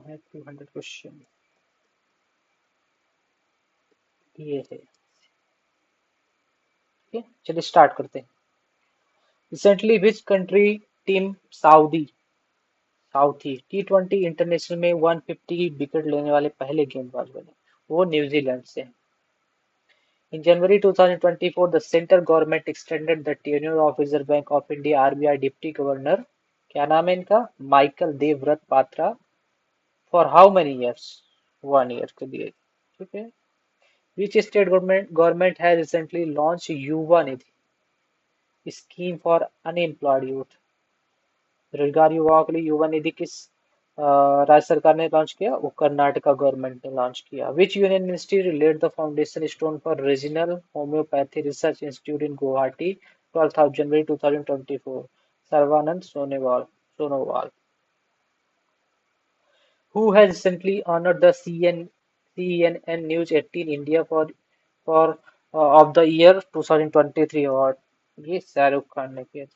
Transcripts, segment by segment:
है 200 क्वेश्चन। ये है। ठीक है, चलिए स्टार्ट करते हैं। Recently which country team Saudi Southee T20 international में 150 विकेट लेने वाले पहले गेंदबाज बने? वो न्यूजीलैंड से हैं। In January 2024, the central government extended the tenure of Reserve Bank of India RBI deputy governor, क्या नाम है इनका, Michael Devvrat Patra, for how many years, 1 year के लिए। ठीक है। Which state government has recently launched युवा निधि स्कीम फॉर अनएम्प्लॉयड यूथ? बेरोजगार युवाओं के लिए युवा निधि किस राज्य सरकार ने लॉन्च किया? वो कर्नाटका गवर्नमेंट ने लॉन्च किया। Which union ministry laid the foundation stone for regional homeopathy research institute in Guwahati 12th of January 2024? Sarbananda Sonowal. Who has recently honored the CNN News 18 India for of the year 2023 award? ये शाहरुख खान ने किया था।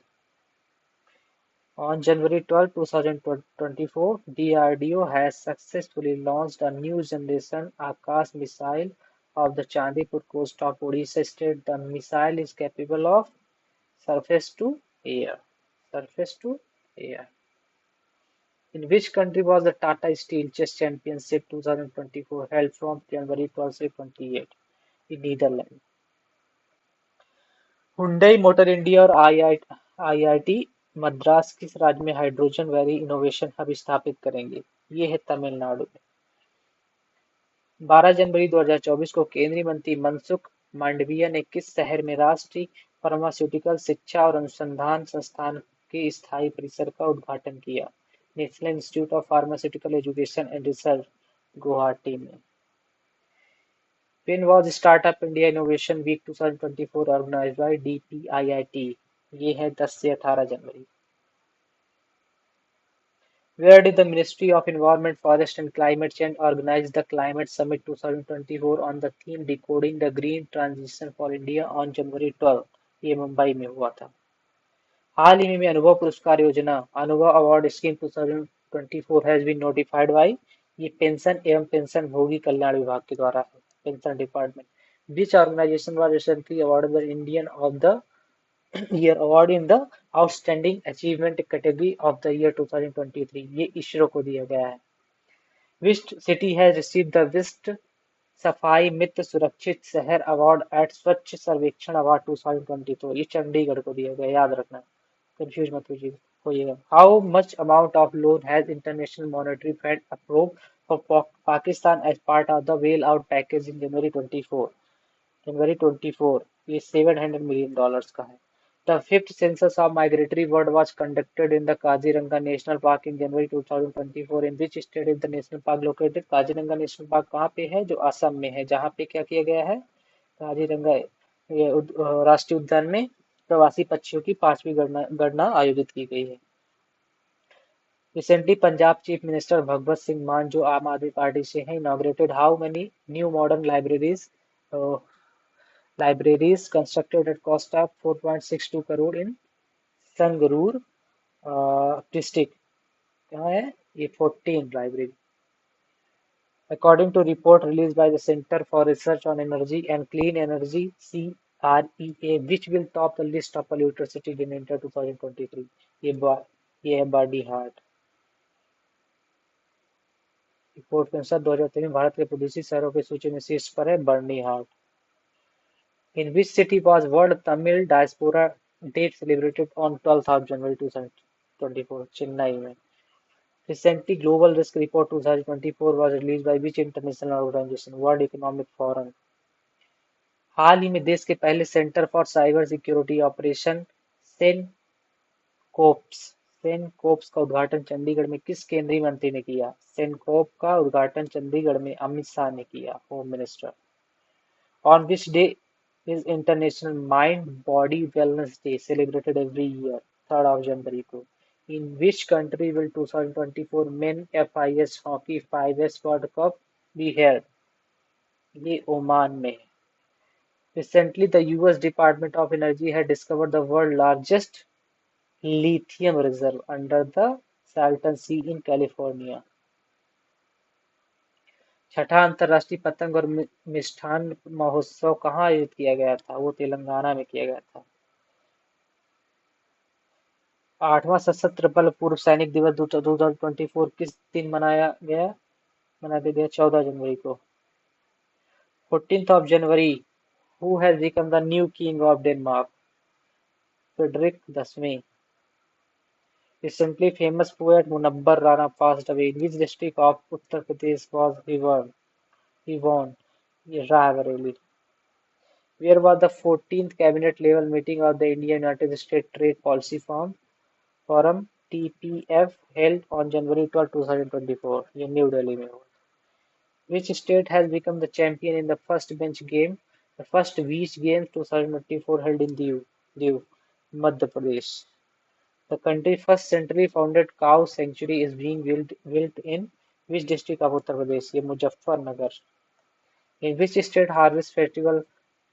On January 12, 2024, DRDO has successfully launched a new generation Akash missile of the Chandipur coast of Odisha state. The missile is capable of surface to air. Surface to air. In which country was the Tata Steel Chess Championship 2024 held from January 12 to 28? In Netherlands. Hyundai motor India और IIT Madras किस राज्य में hydrogen valley innovation hub स्थापित करेंगे? ये है तमिलनाडु में। 12 जनवरी 2024 को केंद्रीय मंत्री मनसुख मांडविया ने किस शहर में राष्ट्रीय फार्मास्यूटिकल शिक्षा और अनुसंधान संस्थान के स्थायी परिसर का उद्घाटन किया? National institute of pharmaceutical education and research, Guwahati में। When was Startup India Innovation Week 2024 organized by DPIIT? ये है 10 से 18 जनवरी। Where did the Ministry of Environment, Forest and Climate Change organize the Climate Summit 2024 on the theme Decoding the Green Transition for India on January 12? ये मुंबई में हुआ था। हाल ही में अनुभव पुरस्कार योजना Anubhav award scheme 2024 has been notified by, ये pension एवं पेंशन भोगी कल्याण विभाग के द्वारा है, pension department. Which organisation was recently awarded the Indian of the year award in the outstanding achievement category of the year 2023? ये इसरो को दिया गया है। Which city has received the best Safai Mitra सुरक्षित शहर अवार्ड एट स्वच्छ सर्वेक्षण अवार्ड 2024? ये चंडीगढ़ को दिया गया, याद रखना, कंफ्यूज मत होइएगा। How much amount of loan has International Monetary Fund approve for Pakistan as part of the bail out package in January 24? जनवरी 24 ये $700 मिलियन का है। The fifth census of migratory bird was conducted in the Kaziranga National Park in January 2024। In which state is the national park located? Kaziranga National Park कहाँ पे है? जो असम में है, जहाँ पे क्या किया गया है, काजीरंगा राष्ट्रीय उद्यान में प्रवासी पक्षियों की 5वीं गणना आयोजित की गई है। Recently Punjab chief minister Bhagwat Singh मान, जो आम आदमी पार्टी से हैं, inaugurated how many new modern libraries constructed at cost of 4.62 crore in Sangrur district. कहाँ है ये? 14 library. According to report released by the Center for Research on Energy and Clean Energy CREA, which will top the list of polluted cities in India 2023? ये है body heart. Report के अनुसार 2023 में भारत के प्रदूषित शहरों की सूची में शीर्ष पर है बर्नी heart. In which city was World Tamil Diaspora Day celebrated on 12th of January 2024? Chennai में। Recently, Global Risk Report 2024 was released by which international organization? World Economic Forum। हाल ही में देश के पहले centre for cyber security operation सेनकोप्स का उद्घाटन चंडीगढ़ में किस केंद्रीय मंत्री ने किया? सेनकोप का उद्घाटन चंडीगढ़ में अमित शाह ने किया, home minister. On which day is International Mind Body Wellness Day celebrated every year? 3rd of January को। In which country will 2024 Men FIS Hockey 5S World Cup be held? ये ओमान में है। Recently, the US Department of Energy had discovered the world's largest lithium reserve under the Salton Sea in California. छठा अंतर्राष्ट्रीय पतंग और मिष्ठान महोत्सव कहाँ आयोजित किया गया था? वो तेलंगाना में किया गया था। आठवां सशस्त्र बल पूर्व सैनिक दिवस 2024 किस दिन मना दिया गया? 14 जनवरी को। 14th of January, who has become the new king of Denmark? Frederick X. Recently famous poet Munabbar Rana passed away. In which district of Uttar Pradesh was he born? Raebareli. Where was the 14th cabinet level meeting of the India-United States Trade Policy Forum (TPF) held on January 12, 2024? ये new Delhi में हुआ। Which state has become the champion in the first bench game? The first beach games 2024 held in Diu, Madhya Pradesh. The country's first centrally founded cow sanctuary is being built in which district of Uttar Pradesh? ये Muzaffarnagar. In which state harvest festival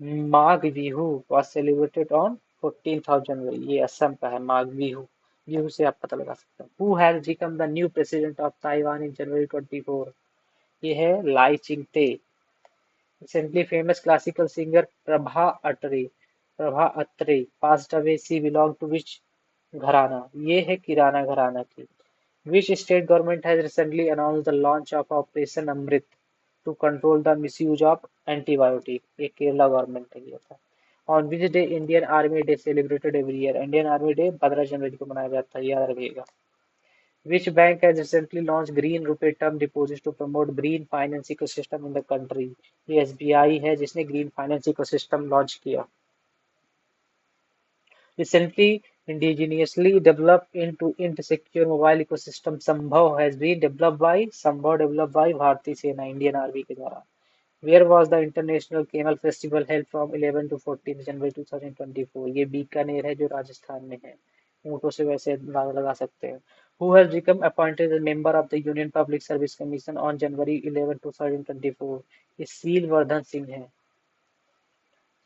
Magh Bihu was celebrated on 14th of January? ये असम का है माघ बिहू। बिहू से आप पता लगा सकते हैं। Who has become the new president of Taiwan in January 24? ये है लाई Chingte. Recently famous classical singer Prabha Attre passed away. She belonged to which घराना? ये है किराना घराना की। Which state government has recently announced the launch of Operation Amrit to control the misuse of antibiotic? ये Kerala government ने किया था। On which day Indian Army Day celebrated every year? Indian Army Day 15 जनवरी को मनाया जाता है, याद रखिएगा। Which bank has recently launched Green Rupee term deposits to promote green finance ecosystem in the country? ये SBI है जिसने ग्रीन फाइनेंस इकोसिस्टम लॉन्च किया। Recently indigenously developed into secure mobile ecosystem Sambhav has been developed by Bharati Sena Indian Army के द्वारा। Where was the International Camel Festival held from 11 to 14 January 2024? ये बीकानेर है जो राजस्थान में है। ऊँटों से वैसे अंदाजा लगा सकते हैं। Who has become appointed as a member of the Union Public Service Commission on January 11, 2024? ये सील वर्धन सिंह है।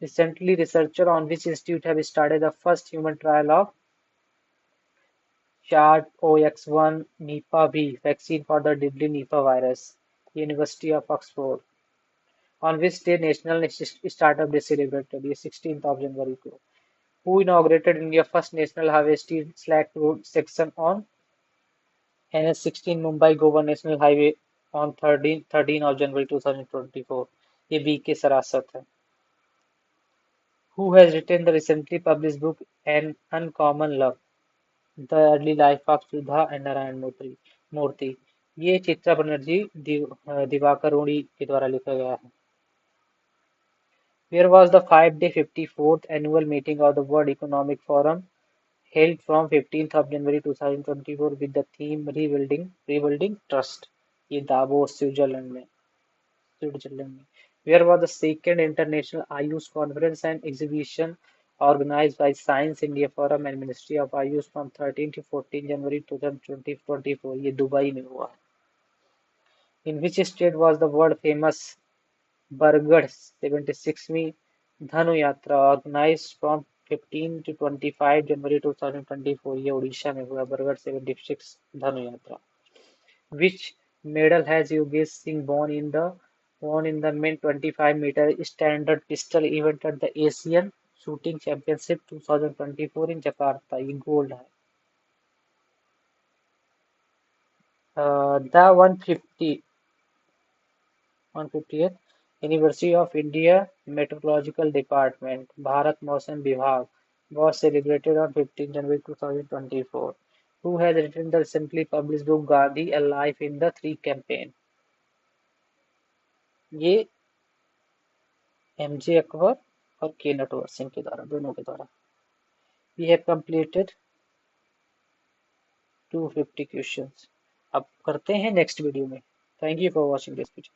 Recently, researchers on which institute have started the first human trial of SARS-CoV-1 Nipah V vaccine for the deadly Nipah virus? University of Oxford. On which day National Startup Day celebrated? ये 16th of January को। Who inaugurated India's first national highway steel slack road section on NH16 Mumbai Goa National Highway on 13 of January 2024? ये BK सरासत है। Who has written the recently published book An Uncommon Love? The Early Life of Sudha and Narayan Murthy। ये चित्रा बनर्जी दिवाकर उड़ी के द्वारा लिखा गया है। Where was the 5-day 54th annual meeting of the World Economic Forum held from 15th of January 2024 with the theme Rebuilding Trust? ये Davos Switzerland में। Where was the second International Ayush Conference and Exhibition organized by Science India Forum and Ministry of Ayush from 13 to 14 January 2024? ये Dubai में हुआ। In which state was the world famous Bargarh 76वीं धनु यात्रा organized from 15 to 25 January 2024? ये उड़ीसा में हुआ बरगढ़ 76 धनु यात्रा। Which medal has Yogesh Singh won in the men 25-meter standard pistol event at the Asian Shooting Championship 2024 in Jakarta? ये gold है। The 150th Anniversary of India Meteorological Department Bharat मौसम विभाग was celebrated on 15 January 2024. Who has written the recently published book Gandhi A Life in the Three Campaign? ये MJ Akbar और के नटवर सिंह के द्वारा, दोनों के द्वारा। We have completed 250 questions. अब करते हैं नेक्स्ट वीडियो में। Thank you for watching this video.